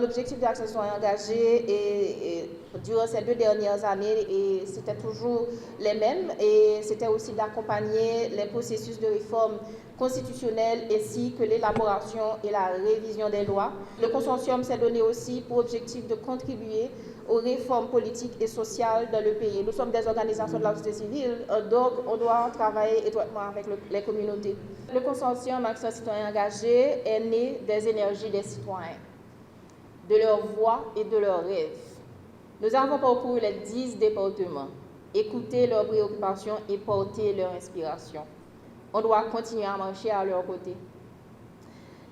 L'objectif d'Action Citoyen Engagé et durant ces 2 dernières années, c'était toujours les mêmes et c'était aussi d'accompagner les processus de réforme constitutionnelle ainsi que l'élaboration et la révision des lois. Le consortium s'est donné aussi pour objectif de contribuer aux réformes politiques et sociales dans le pays. Nous sommes des organisations de la société civile, donc on doit travailler étroitement avec les communautés. Le consortium Action Citoyen Engagé est né des énergies des citoyens, de leurs voix et de leurs rêves. Nous avons parcouru les 10 départements, écouté leurs préoccupations et porté leur inspiration. On doit continuer à marcher à leur côté,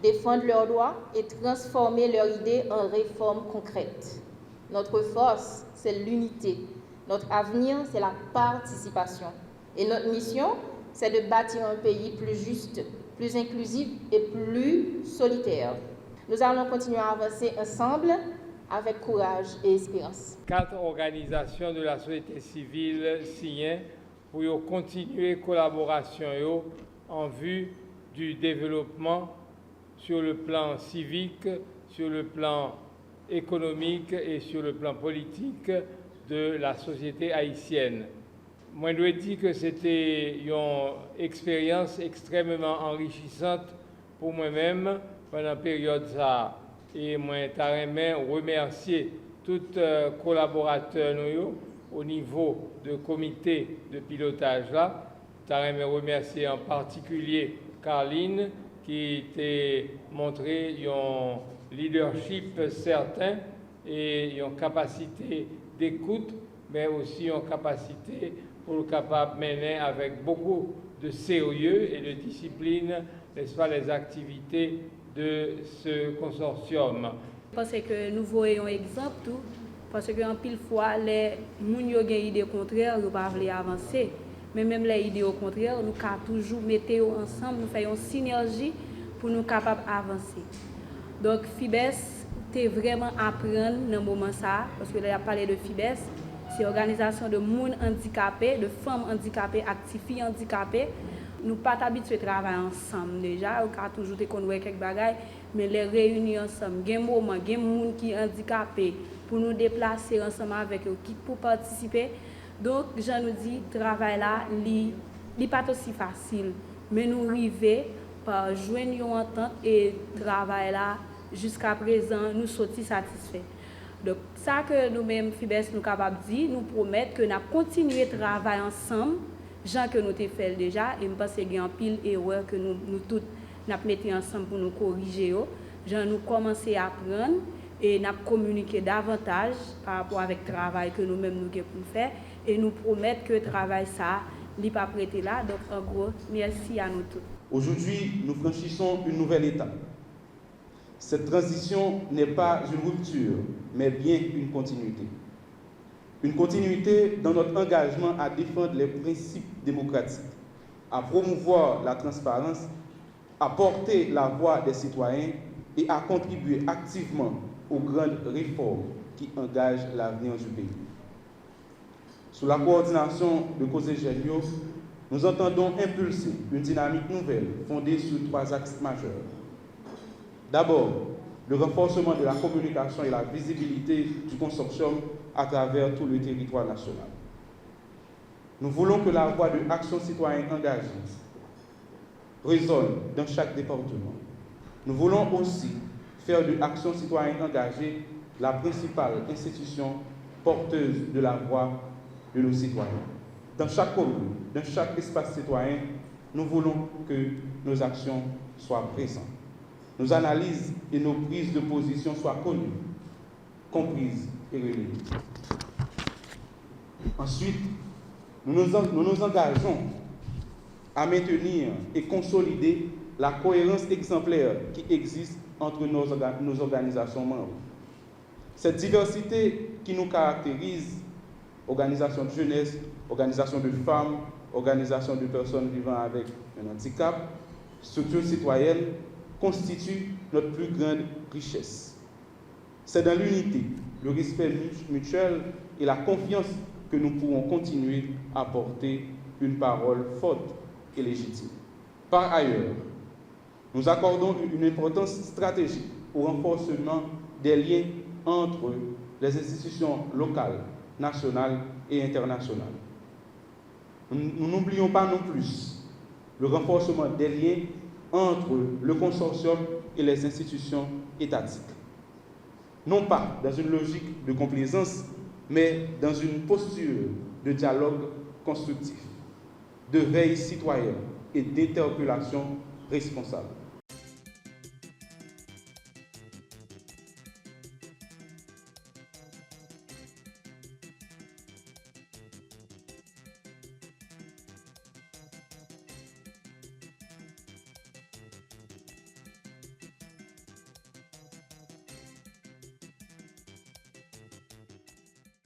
défendre leurs droits et transformer leurs idées en réformes concrètes. Notre force, c'est l'unité. Notre avenir, c'est la participation. Et notre mission, c'est de bâtir un pays plus juste, plus inclusif et plus solidaire. Nous allons continuer à avancer ensemble avec courage et espérance. 4 organisations de la société civile signées pour continuer la collaboration en vue du développement sur le plan civique, sur le plan économique et sur le plan politique de la société haïtienne. Moi, je dois dire que c'était une expérience extrêmement enrichissante pour moi-même pendant la période ça. Et moi, je remercier tous les collaborateurs au niveau du comité de pilotage là. Je remercier en particulier Carline qui t'a montré un leadership certain et une capacité d'écoute, mais aussi une capacité pour capable mener avec beaucoup de sérieux et de discipline, n'est-ce pas, les activités de ce consortium. Je pense que nous voyons un exemple tout, parce que en pile fois les gens qui ont des idées contraires, ils ne peuvent pas avancer. Mais même les idées au contraire, nous pouvons toujours mettre ensemble, nous faisons une synergie pour nous capables d'avancer. Donc FIBES, c'est vraiment apprendre dans ce moment ça, parce que là, il a parlé de FIBES, c'est l'organisation de monde handicapés, de femmes handicapées, actives filles handicapées. Nous ne sommes pas habitués à travailler ensemble déjà, on a toujours des quelques bagages, mais les réunir ensemble, il y a des moments, il y a des gens qui sont handicapés pour nous déplacer ensemble avec eux, pour participer. Donc, je nous dis, le travail là, il n'est pas aussi facile, mais nous arrivons par joindre une entente et le travail là, jusqu'à présent, nous sommes satisfaits. Donc, ça que nous-mêmes, FIBES, nous sommes capables de dire, nous promettons que nous continuons à travailler ensemble, gens que nous avons fait déjà, et je pense qu'il y a une pile d'erreurs que nous tous mettons ensemble pour nous corriger. Nous commençons à apprendre et nous communiquer davantage par rapport avec le travail que nous-mêmes nous avons fait. Et nous promettons que le travail, ça, n'est pas prêté là. Donc, en gros, merci à nous tous. Aujourd'hui, nous franchissons une nouvelle étape. Cette transition n'est pas une rupture, mais bien une continuité. Une continuité dans notre engagement à défendre les principes démocratiques, à promouvoir la transparence, à porter la voix des citoyens et à contribuer activement aux grandes réformes qui engagent l'avenir du pays. Sous la coordination de Cosé Genio, nous entendons impulser une dynamique nouvelle fondée sur 3 axes majeurs. D'abord, le renforcement de la communication et la visibilité du consortium à travers tout le territoire national. Nous voulons que la voix de Action Citoyenne Engagée résonne dans chaque département. Nous voulons aussi faire de Action Citoyenne Engagée la principale institution porteuse de la voix de nos citoyens. Dans chaque commune, dans chaque espace citoyen, nous voulons que nos actions soient présentes. Nos analyses et nos prises de position soient connues, comprises et relayées. Ensuite, nous nous engageons à maintenir et consolider la cohérence exemplaire qui existe entre nos organisations membres. Cette diversité qui nous caractérise, organisations de jeunesse, organisations de femmes, organisations de personnes vivant avec un handicap, structures citoyennes, constitue notre plus grande richesse. C'est dans l'unité, le respect mutuel et la confiance que nous pourrons continuer à porter une parole forte et légitime. Par ailleurs, nous accordons une importance stratégique au renforcement des liens entre les institutions locales, nationales et internationales. Nous n'oublions pas non plus le renforcement des liens entre le consortium et les institutions étatiques. Non pas dans une logique de complaisance, mais dans une posture de dialogue constructif, de veille citoyenne et d'interpellation responsable.